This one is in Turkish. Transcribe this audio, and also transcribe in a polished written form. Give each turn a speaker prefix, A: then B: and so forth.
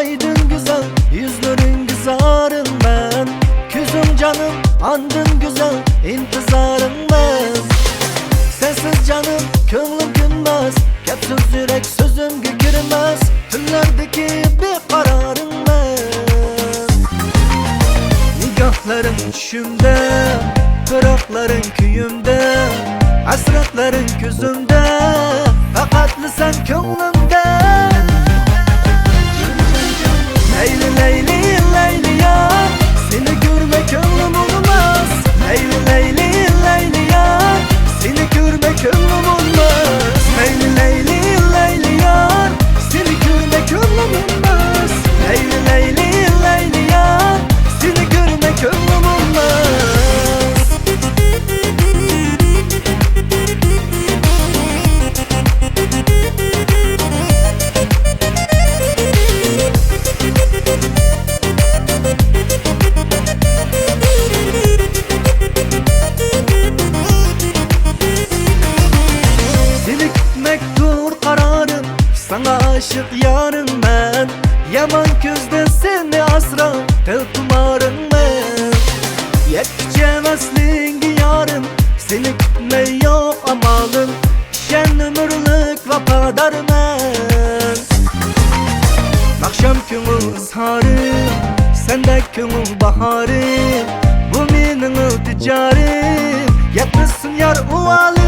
A: aydın güzel, yüzlerin güzarın ben. Küzüm canım, andın güzel, intizarın ben. Sensiz canım, könglim günmez, kepsiz yürek sözüm girmez. Tünlerdeki bir kararın ben. Nigahların düşümde, kırıkların küyümde, hasretlerin gözümde, fakatlı sen könglimde. Leyli leyli leyli ya, seni görme könglim olmaz. Leyli leyli leyli ya, seni görme könglim olmaz. Leyli leyli leyli ya, seni görme könglim olmaz. Leyli leyli leyli ya, seni görme könglim olmaz. Sana aşık yarım ben, yaman gözde seni asra, tel kumarım ben. Yetişemezsin yarım, seni gitme yok amalım. Şen ömürlük vefadar ben. Akşam köngül sarım, sende köngül baharım. Bu mening ilticarım, yetmesin yar uvalı.